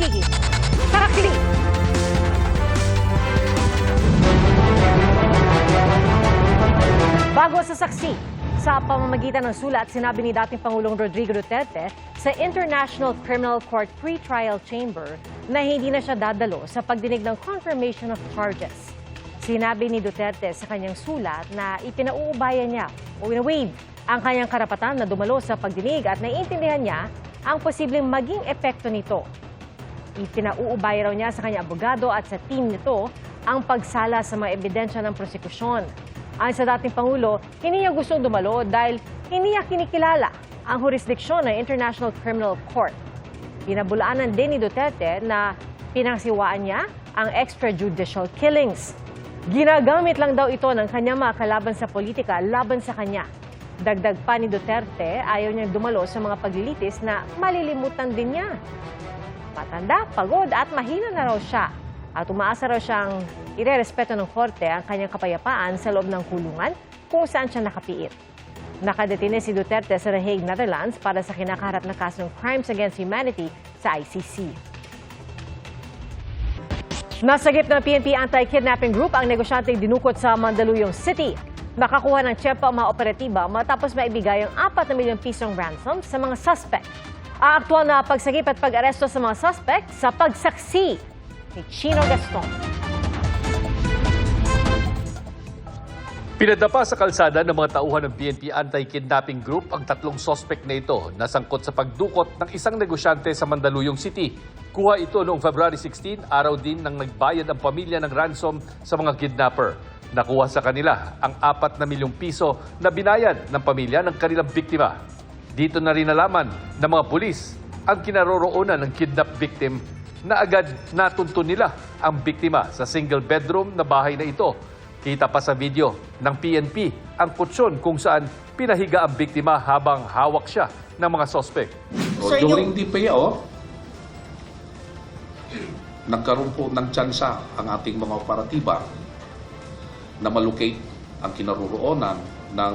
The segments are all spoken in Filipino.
pag-ibig sa kakilig. Bago sa saksi, sa pamamagitan ng sulat, sinabi ni dating Pangulong Rodrigo Duterte sa International Criminal Court Pre-Trial Chamber na hindi na siya dadalo sa pagdinig ng confirmation of charges. Sinabi ni Duterte sa kanyang sulat na ipinauubayan niya o waive ang kanyang karapatan na dumalo sa pagdinig at naiintindihan niya ang posibleng maging epekto nito. Ipinauubaya raw niya sa kanyang abogado at sa team nito ang pagsala sa mga ebidensya ng prosekusyon. Ayon sa dating Pangulo, hindi niya gustong dumalo dahil hindi niya kinikilala ang jurisdiksyon ng International Criminal Court. Pinabulaanan din ni Duterte na pinangsiwaan niya ang extrajudicial killings. Ginagamit lang daw ito ng kanyang mga kalaban sa politika laban sa kanya. Dagdag pa ni Duterte, ayaw niyang dumalo sa mga paglilitis na malilimutan din niya. Matanda, pagod at mahina na raw siya. At umaasa raw siyang irerespeto ng korte ang kanyang kapayapaan sa loob ng kulungan kung saan siya nakapiit. Nakadetine si Duterte sa The Hague, Netherlands para sa kinakaharap na kaso ng Crimes Against Humanity sa ICC. Nasagip ng PNP Anti-Kidnapping Group ang negosyanteng dinukot sa Mandaluyong City. Nakakuha ng tsepa ang mga operatiba matapos maibigay ang 4 na milyong pisong ransom sa mga suspect. Ang aktual na pagsagip at pag-aresto sa mga suspect sa pagsaksi ni Chino Gaston. Pinadapa sa kalsada ng mga tauhan ng PNP Anti-Kidnapping Group ang 3 suspect na ito na sangkot sa pagdukot ng isang negosyante sa Mandaluyong City. Kuha ito noong February 16, araw din nang nagbayad ang pamilya ng ransom sa mga kidnapper. Nakuha sa kanila ang 4 na milyong piso na binayad ng pamilya ng kanilang biktima. Dito na rin nalaman ng mga pulis ang kinaroroonan ng kidnap victim na agad natuntun nila ang biktima sa single bedroom na bahay na ito. Kita pa sa video ng PNP ang kutsyon kung saan pinahiga ang biktima habang hawak siya ng mga suspect. During the payoff, nagkaroon po ng tsansa ang ating mga operatiba na malocate ang kinaroroonan ng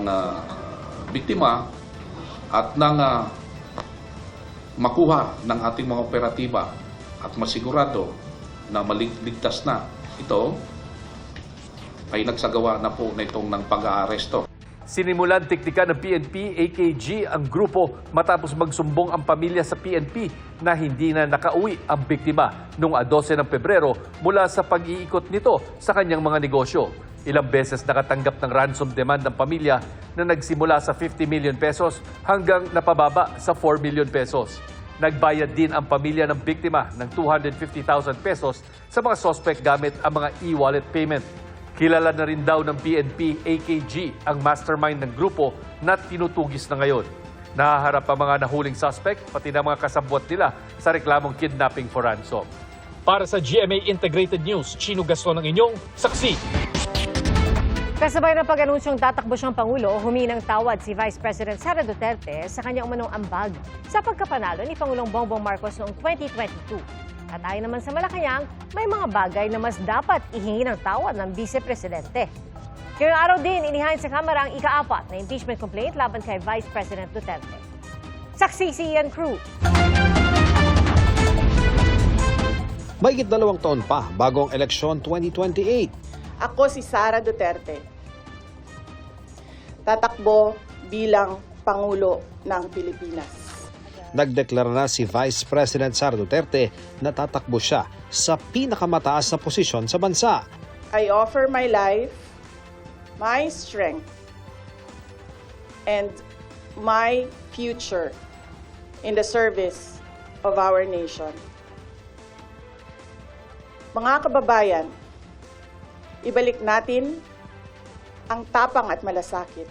biktima at nang makuha ng ating mga operatiba at masigurado na maligtas na ito, ay nagsagawa na po na itong ng pag-aaresto. Sinimulan teknika ng PNP, AKG ang grupo matapos magsumbong ang pamilya sa PNP na hindi na nakauwi ang biktima noong 12 ng Pebrero mula sa pag-iikot nito sa kanyang mga negosyo. Ilang beses nakatanggap ng ransom demand ng pamilya na nagsimula sa 50 million pesos hanggang napababa sa 4 million pesos. Nagbayad din ang pamilya ng biktima ng 250,000 pesos sa mga suspect gamit ang mga e-wallet payment. Kilala na rin daw ng PNP, AKG ang mastermind ng grupo na tinutugis na ngayon. Nahaharap ang mga nahuling suspect pati na mga kasabwat nila sa reklamong kidnapping for ransom. Para sa GMA Integrated News, Chino Gaston ang inyong saksi. Kasabay ng pag-anunsyong tatakbo siyang Pangulo, humingi ng tawad si Vice President Sara Duterte sa kanyang umanong ambag sa pagkapanalo ni Pangulong Bongbong Marcos noong 2022. At ayon naman sa Malacanang, may mga bagay na mas dapat ihingi ng tawad ng Vice Presidente. Ngayong araw din, inihain sa Kamara ang ika-4 na impeachment complaint laban kay Vice President Duterte. Saksi si Ian Cruz. Mahigit 2 taon pa bago ang eleksyon 2028. Ako si Sara Duterte. Tatakbo bilang Pangulo ng Pilipinas. Nagdeklara na si Vice President Sara Duterte na tatakbo siya sa pinakamataas na posisyon sa bansa. I offer my life, my strength, and my future in the service of our nation. Mga kababayan, ibalik natin ang tapang at malasakit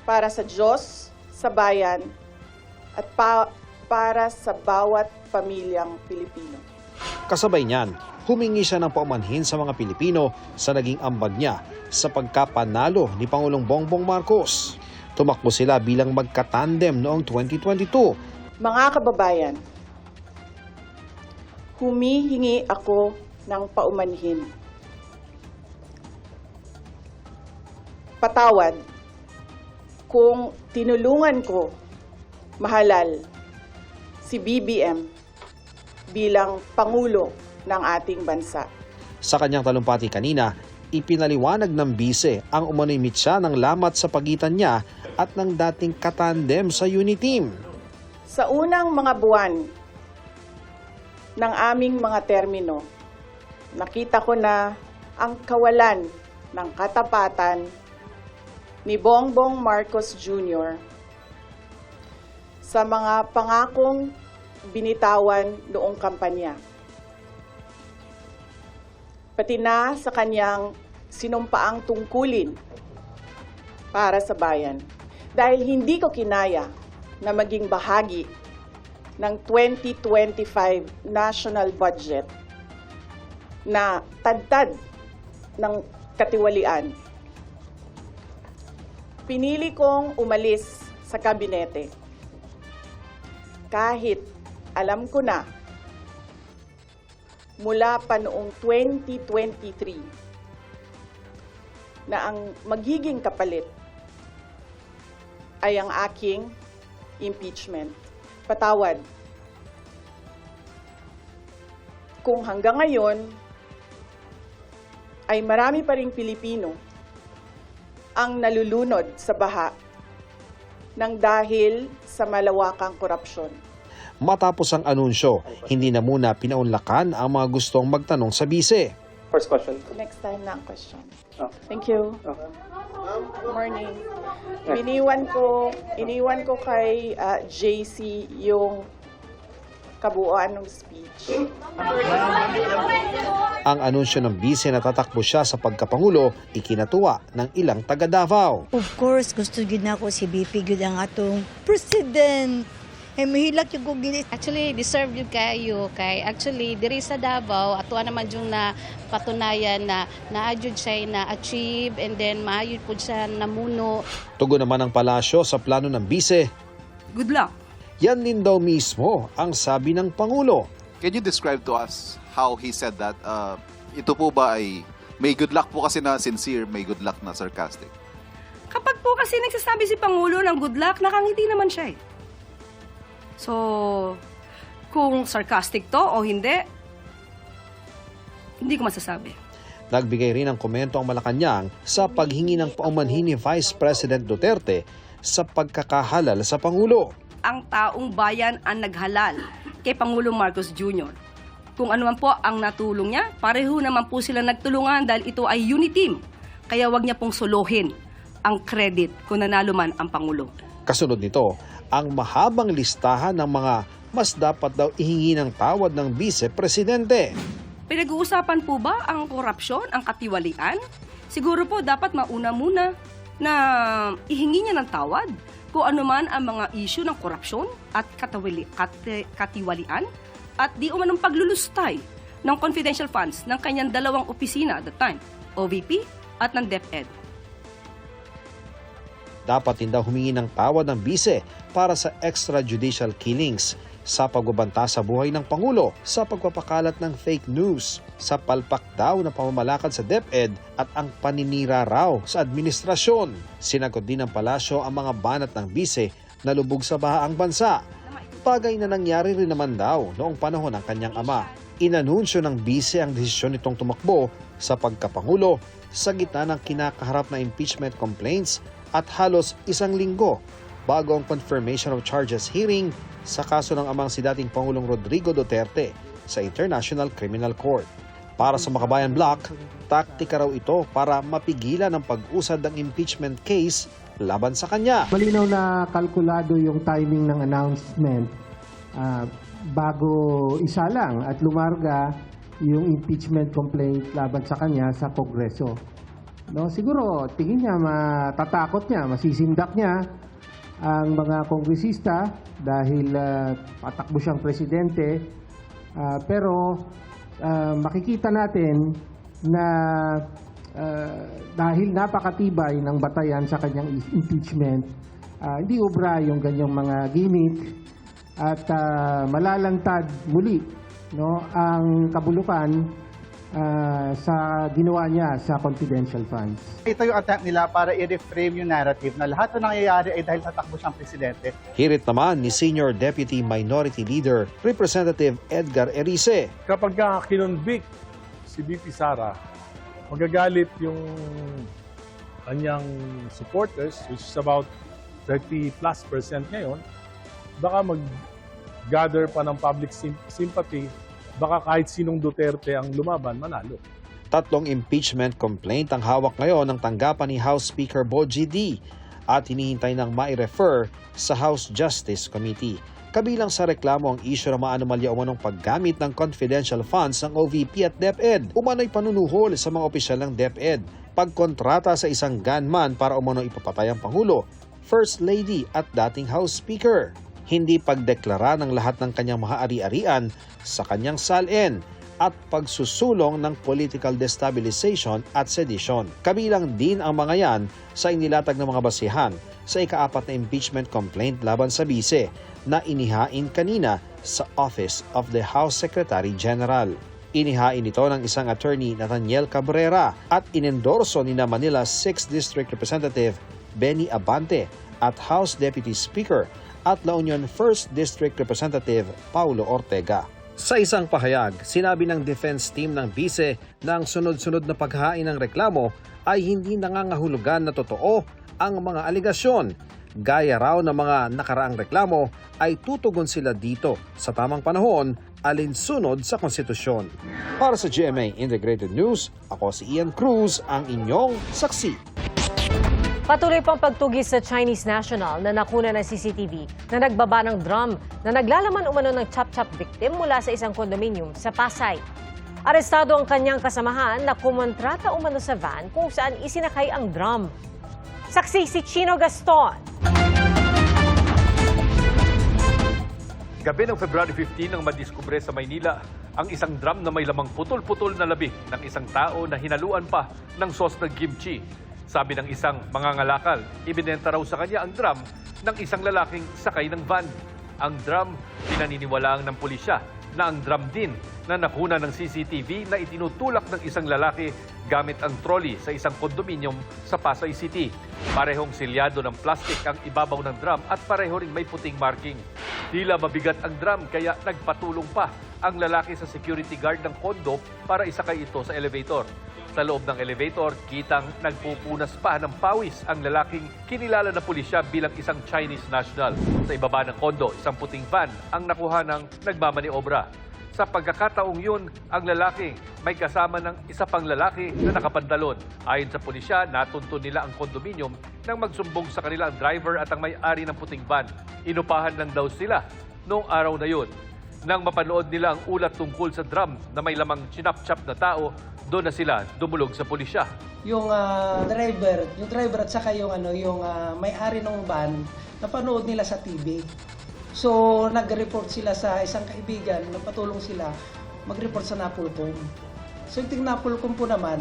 para sa Diyos, sa bayan, at para sa bawat pamilyang Pilipino. Kasabay niyan, humingi siya ng paumanhin sa mga Pilipino sa naging ambag niya sa pagkapanalo ni Pangulong Bongbong Marcos. Tumakbo sila bilang magkatandem noong 2022. Mga kababayan, humihingi ako ng paumanhin. Patawad kung tinulungan ko mahalal si BBM bilang Pangulo ng ating bansa. Sa kanyang talumpati kanina, ipinaliwanag ng bise ang umano'y mitsa ng lamat sa pagitan niya at ng dating katandem sa Uniteam. Sa unang mga buwan ng aming mga termino, nakita ko na ang kawalan ng katapatan ni Bongbong Marcos Jr. sa mga pangakong binitawan noong kampanya. Pati na sa kanyang sinumpaang tungkulin para sa bayan. Dahil hindi ko kinaya na maging bahagi ng 2025 national budget na tadtad ng katiwalian. Pinili kong umalis sa kabinete kahit alam ko na mula pa noong 2023 na ang magiging kapalit ay ang aking impeachment. Patawad. Kung hanggang ngayon ay marami pa ring Pilipino ang nalulunod sa baha ng dahil sa malawakang korupsyon. Matapos ang anunsyo, hindi na muna pinaunlakan ang mga gustong magtanong sa bise. First question. Next time na ang question. Oh. Thank you. Okay. Morning. Iniwan ko kay JC yung kabuuan ng speech. Ang anunsyo ng bise na tatakbo siya sa pagkapangulo, ikinatuwa ng ilang taga Davao. Of course, gusto gid na ko si BP gid ang atong president. Mahilak yung kong gini. Actually, deserve yun kayo. Kay actually, diri sa Davao, ato naman yung na patunayan na naadjud siya na-achieve and then maayod po siya namuno. Tugon naman ang palasyo sa plano ng bise. Good luck. Yan din daw mismo ang sabi ng Pangulo. Can you describe to us how he said that? Ito po ba ay may good luck po kasi na sincere, may good luck na sarcastic? Kapag po kasi nagsasabi si Pangulo ng good luck, nakangiti naman siya eh. So, kung sarcastic to o hindi ko masasabi. Nagbigay rin ng komento ang Malacanang sa paghingi ng paumanhin ni Vice President Duterte sa pagkakahalal sa Pangulo. Ang taong bayan ang naghalal kay Pangulong Marcos Jr. Kung ano man po ang natulong niya, pareho naman po sila nagtulungan dahil ito ay uniteam. Kaya wag niya pong suluhin ang credit kung nanalo man ang Pangulo. Kasunod nito, ang mahabang listahan ng mga mas dapat daw ihingi ng tawad ng Vice-Presidente. Pinag-uusapan po ba ang korupsyon, ang katiwalian? Siguro po dapat mauna muna na ihingi niya ng tawad kung ano man ang mga issue ng korupsyon at katiwalian at di umanong paglulustay ng confidential funds ng kanyang dalawang opisina at the time, OVP at ng DepEd. Dapat din daw humingi ng tawad ng bise para sa extrajudicial killings, sa pagbabanta sa buhay ng Pangulo, sa pagpapakalat ng fake news, sa palpak daw na pamamalakad sa DepEd at ang paninira raw sa administrasyon. Sinagot din ng palasyo ang mga banat ng bise na lubog sa baha ang bansa. Bagay na nangyari rin naman daw noong panahon ng kanyang ama. Inanunsyo ng bise ang desisyon nitong tumakbo sa pagkapangulo sa gitna ng kinakaharap na impeachment complaints at halos isang linggo bago ang confirmation of charges hearing sa kaso ng amang si dating Pangulong Rodrigo Duterte sa International Criminal Court. Para sa Makabayan Block, taktika raw ito para mapigilan ang pag-usad ng impeachment case laban sa kanya. Malinaw na kalkulado yung timing ng announcement bago isa lang at lumarga yung impeachment complaint laban sa kanya sa Kongreso. No, siguro tingin niya, matatakot niya, masisindak niya ang mga kongresista dahil patakbo siyang presidente. Pero makikita natin na dahil napakatibay ng batayan sa kanyang impeachment, hindi obra yung ganyang mga gimmick at malalantad muli, no, ang kabulukan sa ginawa niya sa confidential funds. Ito yung attempt nila para i-reframe yung narrative na lahat ng nangyayari ay dahil sa takbo siyang presidente. Hirit naman ni Senior Deputy Minority Leader Representative Edgar Erice. Kapag kinonvict si VP Sara, magagalit yung kanyang supporters, which is about 30+% ngayon, baka mag-gather pa ng public sympathy, baka kahit sinong Duterte ang lumaban, manalo. 3 impeachment complaint ang hawak ngayon ng tanggapan ni House Speaker Bogie D. at hinihintay ng mai-refer sa House Justice Committee. Kabilang sa reklamo ang isyu ng maanomalya umanong paggamit ng confidential funds ng OVP at DepEd. Umano'y panunuhol sa mga opisyal ng DepEd, pagkontrata sa isang gunman para umano'y ipapatay ang Pangulo, First Lady at dating House Speaker. Hindi pagdeklara ng lahat ng kanyang mga ari-arian sa kanyang salin at pagsusulong ng political destabilization at sedition. Kabilang din ang mga yan sa inilatag ng mga basihan sa ika-4 na impeachment complaint laban sa bise na inihain kanina sa Office of the House Secretary General. Inihain ito ng isang attorney Nathaniel Cabrera at inendorso ni Manila 6th District Representative Benny Abante at House Deputy Speaker at La Union 1st District Representative Paulo Ortega. Sa isang pahayag, sinabi ng defense team ng bise na ang sunod-sunod na paghain ng reklamo ay hindi nangangahulugan na totoo ang mga aligasyon. Gaya raw ng mga nakaraang reklamo ay tutugon sila dito sa tamang panahon alinsunod sa konstitusyon. Para sa GMA Integrated News, ako si Ian Cruz, ang inyong saksi. Patuloy pang pagtugis sa Chinese national na nakuna ng CCTV na nagbaba ng drum na naglalaman umano ng chop-chop victim mula sa isang kondominium sa Pasay. Arestado ang kanyang kasamahan na kumontrata umano sa van kung saan isinakay ang drum. Saksi si Chino Gaston. Gabi ng February 15 nang madiskubre sa Maynila ang isang drum na may lamang putol-putol na labi ng isang tao na hinaluan pa ng sauce ng kimchi. Sabi ng isang mangangalakal, ibinenta raw sa kanya ang drum ng isang lalaking sakay ng van. Ang drum, pinaniniwalaang ng pulisya na ang drum din na nakuna ng CCTV na itinutulak ng isang lalaki gamit ang trolley sa isang kondominium sa Pasay City. Parehong silyado ng plastic ang ibabaw ng drum at pareho ring may puting marking. Tila mabigat ang drum kaya nagpatulong pa ang lalaki sa security guard ng kondo para isakay ito sa elevator. Sa loob ng elevator, kitang nagpupunas pa ng pawis ang lalaking kinilala na pulisya bilang isang Chinese national. Sa ibaba ng kondo, isang puting van ang nakuha ng nagmamaniobra. Sa pagkakataong yun, ang lalaki may kasama ng isa pang lalaki na nakapantalon. Ayon sa pulisya, natuntun nila ang kondominium nang magsumbong sa kanila ang driver at ang may-ari ng puting van. Inupahan lang daw sila noong araw na yun. Nang mapanood nila ang ulat tungkol sa drum na may lamang chinap-chap na tao, doon na sila dumulog sa pulisya. Yung driver at saka yung may-ari ng van, napanood nila sa TV. So nag-report sila sa isang kaibigan, nagpatulong sila mag-report sa Napolcom. So yung Napolcom po naman,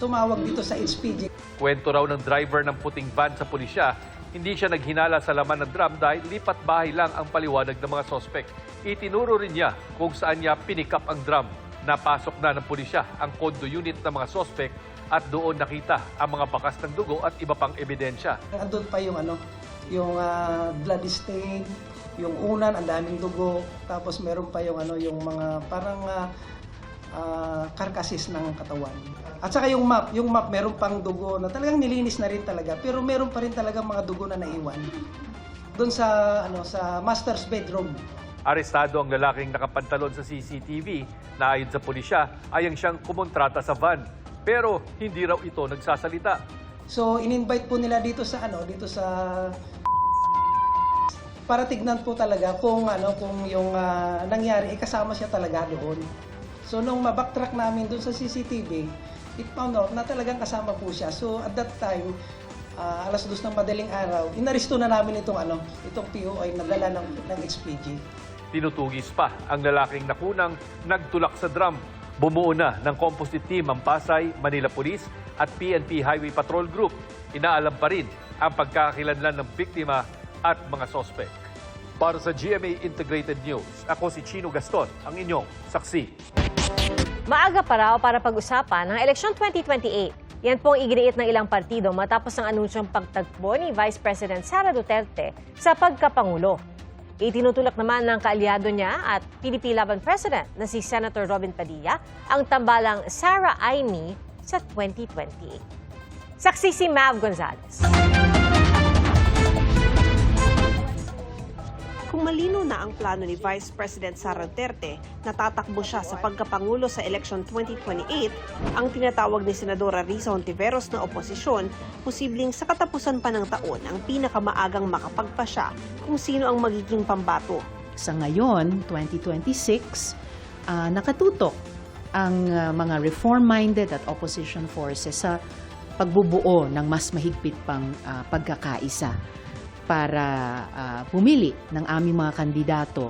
tumawag dito sa HPG. Kwento raw ng driver ng puting van sa pulisya, hindi siya naghinala sa laman ng drum dahil lipat bahay lang ang paliwanag ng mga sospek. Itinuro rin niya kung saan niya pinikap ang drum. Napasok na ng pulisya ang condo unit ng mga sospek at doon nakita ang mga bakas ng dugo at iba pang ebidensya. Andun pa yung blood stain, yung unan, ang daming dugo, tapos meron pa yung mga parang karkasis ng katawan. At saka yung map meron pang dugo na talagang nilinis na rin talaga, pero meron pa rin talaga mga dugo na naiwan doon sa master's bedroom. Arestado ang lalaking nakapantalon sa CCTV na ayon sa pulisya ay ang siyang kumontrata sa van. Pero hindi raw ito nagsasalita. So in-invite po nila dito sa para tignan po talaga kung yung nangyari kasama siya talaga doon. So nung ma-backtrack namin doon sa CCTV, it found out na talagang kasama po siya. So at that time, alas 2 ng madaling araw, inaresto na namin itong POI na dala ng HPG. Tinutugis pa ang lalaking nakunang nagtulak sa drum. Bumuo na ng composite team ang Pasay, Manila Police at PNP Highway Patrol Group. Inaalam pa rin ang pagkakakilanlan ng biktima at mga sospek. Para sa GMA Integrated News, ako si Chino Gaston, ang inyong saksi. Maaga pa raw para pag-usapan ang eleksyon 2028. Yan po ang iginiit ng ilang partido matapos ang anunsyong pagtagpo ni Vice President Sara Duterte sa pagkapangulo. Itinutulak naman ng kaalyado niya at PDP Laban President na si Senator Robin Padilla ang tambalang Sara Amy sa 2028. Saksi si Mav Gonzalez. Kung malino na ang plano ni Vice President Sara Duterte na tatakbo siya sa pagkapangulo sa eleksyon 2028, ang tinatawag ni Senadora Risa Hontiveros na oposisyon, posibleng sa katapusan pa ng taon ang pinakamaagang makapagpasya kung sino ang magiging pambato. Sa ngayon, 2026, nakatutok ang mga reform-minded at opposition forces sa pagbubuo ng mas mahigpit pang pagkakaisa para pumili ng aming mga kandidato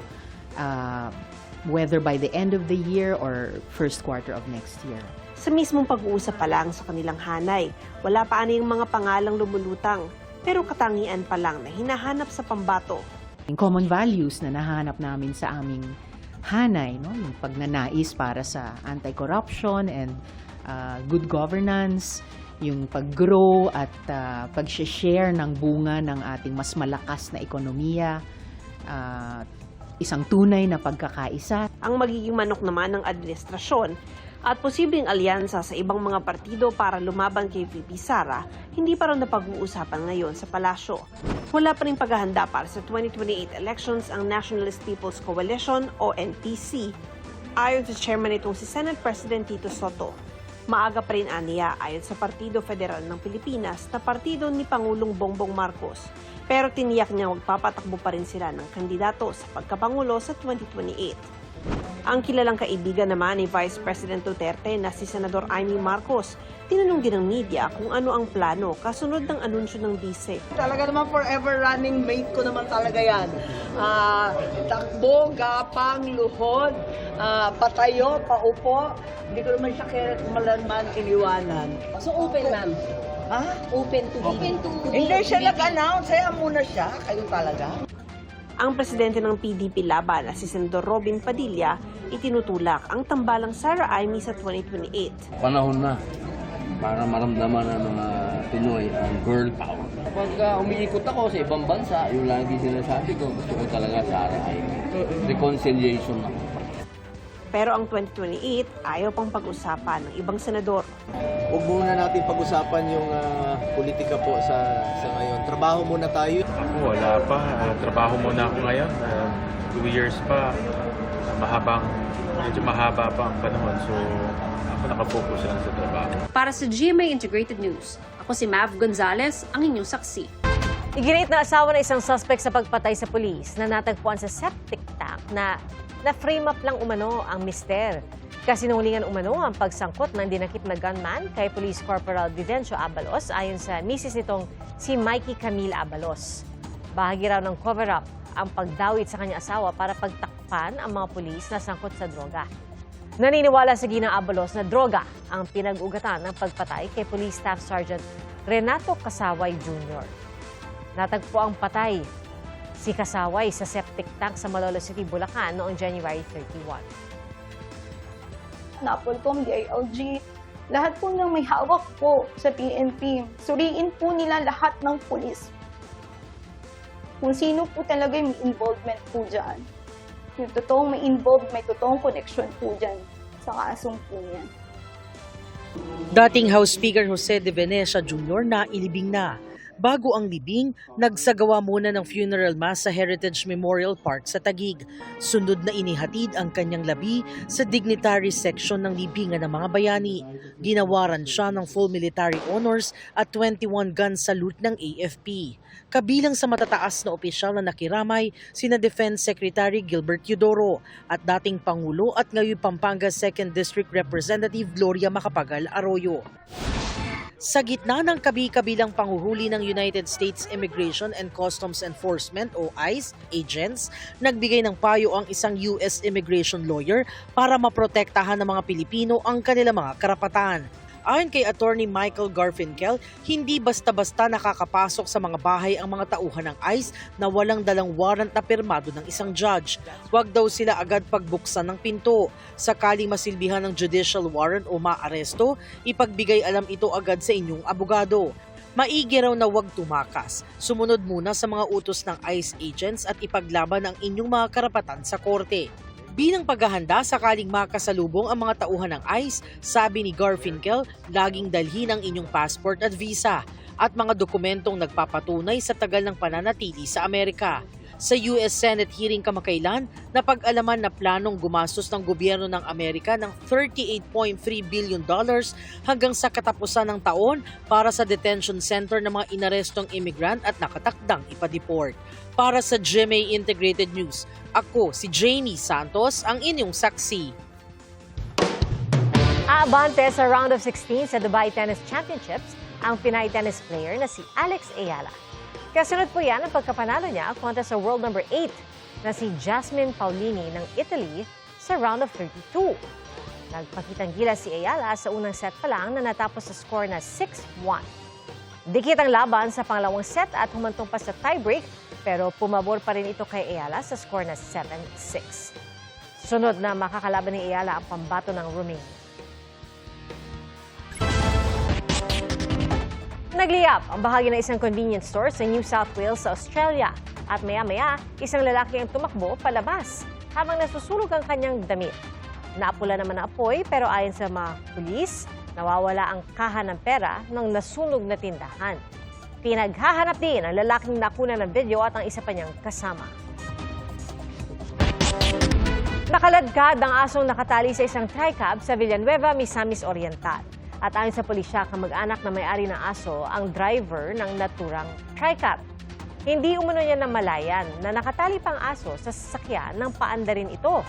whether by the end of the year or first quarter of next year. Sa mismong pag-uusap pa lang sa kanilang hanay, wala pa yung mga pangalang lumulutang, pero katangian pa lang na hinahanap sa pambato. Yung common values na nahanap namin sa aming hanay, no? Yung pagnanais para sa anti-corruption and good governance, yung pag-grow at pag-share ng bunga ng ating mas malakas na ekonomiya, isang tunay na pagkakaisa. Ang magiging manok naman ng administrasyon at posibleng alyansa sa ibang mga partido para lumaban kay VP Sara, hindi pa rin napag-uusapan ngayon sa palasyo. Wala pa rin paghahanda para sa 2028 elections ang Nationalist People's Coalition o NPC. Ayon sa chairman itong si Senate President Tito Soto, maaga pa rin aniya ayon sa Partido Federal ng Pilipinas na partido ni Pangulong Bongbong Marcos. Pero tiniyak niya magpapatakbo pa rin sila ng kandidato sa pagkapangulo sa 2028. Ang kilalang kaibigan naman ni Vice President Duterte na si Senador Amy Marcos, tinanong din ng media kung ano ang plano kasunod ng anunsyo ng vice. Talaga naman forever running mate ko naman talaga yan. Takbo, gapang, luhod, patayo, paupo. Hindi ko naman siya kailanman iniwanan. So open, ma'am? Ha? Open to Hindi siya nag-announce. Kaya muna siya. Kayo talaga. Ang presidente ng PDP Laban na si Senador Robin Padilla, itinutulak ang tambalang Sara Amy sa 2028. Panahon na para maramdaman ng mga Pinoy ang girl power. Kapag umiikot ako sa ibang bansa, yung lagi sinasabi ko, gusto ko talaga Sara Amy. Reconciliation ako. Pero ang 2028, ayaw pang pag-usapan ng ibang senador. Huwag muna natin pag-usapan yung politika po sa ngayon. Trabaho muna tayo. Ako wala pa. Trabaho muna ako ngayon. 2 years pa. Medyo mahaba pa ang panahon. So ako nakapokus lang sa trabaho. Para sa GMA Integrated News, ako si Mav Gonzalez, ang inyong saksi. Iginit na asawa ng isang suspect sa pagpatay sa pulis na natagpuan sa septic tank na frame up lang umano ang mister. Kasinungalingan umano ang pagsangkot ng dinakip na gunman kay Police Corporal Vivencio Abalos ayon sa misis nitong si Mikey Camille Abalos. Bahagi raw ng cover-up ang pagdawit sa kanyang asawa para pagtakpan ang mga pulis na sangkot sa droga. Naniniwala sa ginang Abalos na droga ang pinag-ugatan ng pagpatay kay Police Staff Sergeant Renato Kasaway Jr. Natagpo ang patay si Kasaway sa septic tank sa Malolos City, Bulacan noong January 31. NAPOLCOM, DILG, lahat po ng may hawak po sa PNP. Suriin po nila lahat ng pulis. Kung sino po talaga may involvement po dyan. Yung totoong may involved, may totoong connection po dyan sa kasong po yan. Dating House Speaker Jose de Venecia Jr. na ilibing na. Bago ang libing, nagsagawa muna ng funeral mass sa Heritage Memorial Park sa Taguig. Sunod na inihatid ang kanyang labi sa dignitary section ng libingan ng mga bayani. Ginawaran siya ng full military honors at 21 gun salute ng AFP. Kabilang sa matataas na opisyal na nakiramay, sina Defense Secretary Gilbert Eudoro at dating Pangulo at ngayon Pampanga 2nd District Representative Gloria Macapagal Arroyo. Sa gitna ng kabi-kabilang panguhuli ng United States Immigration and Customs Enforcement o ICE agents, nagbigay ng payo ang isang US immigration lawyer para maprotektahan ng mga Pilipino ang kanilang mga karapatan. Ayon kay Attorney Michael Garfinkel, hindi basta-basta nakakapasok sa mga bahay ang mga tauhan ng ICE na walang dalang warrant na pirmado ng isang judge. Huwag daw sila agad pagbuksan ng pinto. Sakaling masilbihan ng judicial warrant o maaresto, ipagbigay alam ito agad sa inyong abogado. Maigi raw na huwag tumakas. Sumunod muna sa mga utos ng ICE agents at ipaglaban ang inyong mga karapatan sa korte. Bilang paghahanda sakaling makasalubong ang mga tauhan ng ICE, sabi ni Garfinkel, laging dalhin ang inyong passport at visa at mga dokumentong nagpapatunay sa tagal ng pananatili sa Amerika. Sa US Senate hearing kamakailan, napag-alaman na planong gumastos ng gobyerno ng Amerika ng $38.3 billion hanggang sa katapusan ng taon para sa detention center ng mga inarestong immigrant at nakatakdang ipadeport. Para sa GMA Integrated News, ako si Jamie Santos, ang inyong saksi. Aabante sa round of 16 sa Dubai Tennis Championships ang Pinay tennis player na si Alex Ayala. Kasunod po yan ang pagkapanalo niya kontra sa world number 8 na si Jasmine Paolini ng Italy sa round of 32. Nagpakitang gilas si Ayala sa unang set pa lang na natapos sa score na 6-1. Dikit ang laban sa pangalawang set at humantong pa sa tiebreak pero pumabor pa rin ito kay Ayala sa score na 7-6. Sunod na makakalaban ni Ayala ang pambato ng Romania. Nagliyap ang bahagi ng isang convenience store sa New South Wales sa Australia at maya-maya isang lalaki ang tumakbo palabas habang nasusunog ang kanyang damit. Naapula naman ang apoy pero ayon sa mga pulis, nawawala ang kaha ng pera ng nasunog na tindahan. Pinaghahanap din ang lalaking nakuna ng video at ang isa pa niyang kasama. Nakaladkad ang asong nakatali sa isang tricab sa Villanueva, Misamis Oriental. At ayon sa pulisya, kamag-anak na may-ari ng aso ang driver ng naturang tricab. Hindi umano niya namalayan na nakatali pang aso sa sasakyan ng paanda rin ito.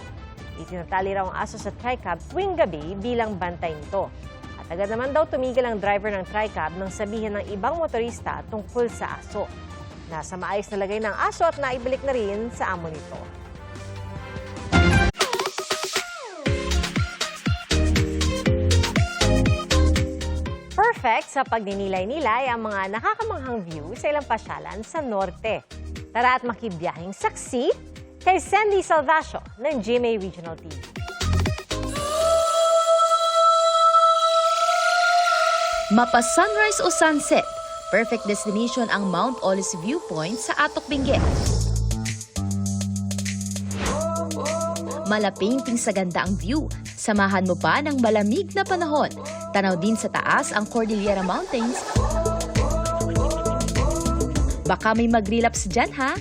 Itinatali raw ang aso sa tricab tuwing gabi bilang bantay nito. At agad naman daw tumigil ang driver ng tricab nang sabihin ng ibang motorista tungkol sa aso. Nasa maayos na lagay ng aso at naibalik na rin sa amo nito. Perfect sa pagninilay-nilay ang mga nakakamanghang view sa ilang pasyalan sa norte. Tara at makibiyahing saksi kay Sandy Salvacio ng GMA Regional TV. Mapa sunrise o sunset, perfect destination ang Mount Olis Viewpoint sa Atok Benguet. Malapainting sa ganda ang view, samahan mo pa ng malamig na panahon. Tanaw din sa taas ang Cordillera Mountains. Baka may mag-relapse dyan, ha?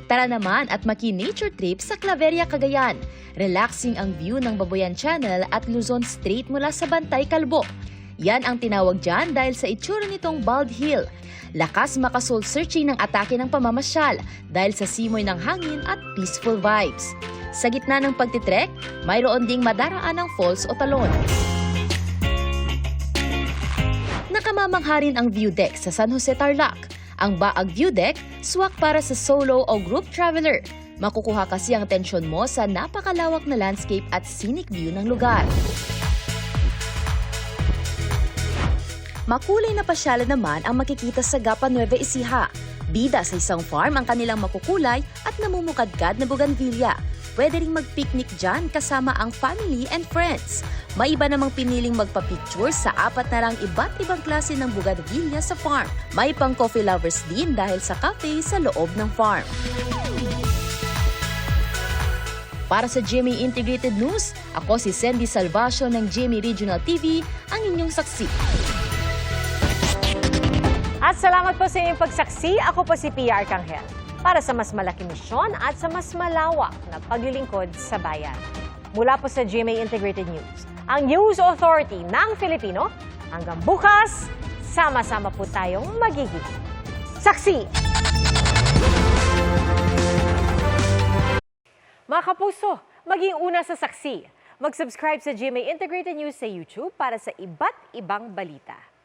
Tara naman at maki-nature trip sa Claveria, Cagayan. Relaxing ang view ng Babuyan Channel at Luzon Strait mula sa Bantay, Calbo. Yan ang tinawag dyan dahil sa itsura nitong bald hill. Lakas maka-soul-searching ng atake ng pamamasyal dahil sa simoy ng hangin at peaceful vibes. Sa gitna ng pagtitrek, mayroon ding madaraan ng falls o talon. Nakamamangha rin ang view deck sa San Jose, Tarlac. Ang Baag View Deck, swak para sa solo o group traveler. Makukuha kasi ang tensyon mo sa napakalawak na landscape at scenic view ng lugar. Makulay na pasyalan naman ang makikita sa Gapa Nueva Ecija. Bida sa isang farm ang kanilang makukulay at namumukadkad na bougainvillea. Pwede ring mag-picnic dyan kasama ang family and friends. May iba namang piniling magpa-picture sa 4 na rang iba't ibang klase ng bougainvillea sa farm. May pang coffee lovers din dahil sa cafe sa loob ng farm. Para sa GMA Integrated News, ako si Sandy Salvacio ng GMA Regional TV, ang inyong saksi. At salamat po sa inyong pagsaksi. Ako po si PR Kanghel. Para sa mas malaking misyon at sa mas malawak na paglilingkod sa bayan. Mula po sa GMA Integrated News, ang News Authority ng Filipino. Hanggang bukas, sama-sama po tayong magiging saksi! Mga kapuso, maging una sa saksi. Mag-subscribe sa GMA Integrated News sa YouTube para sa iba't ibang balita.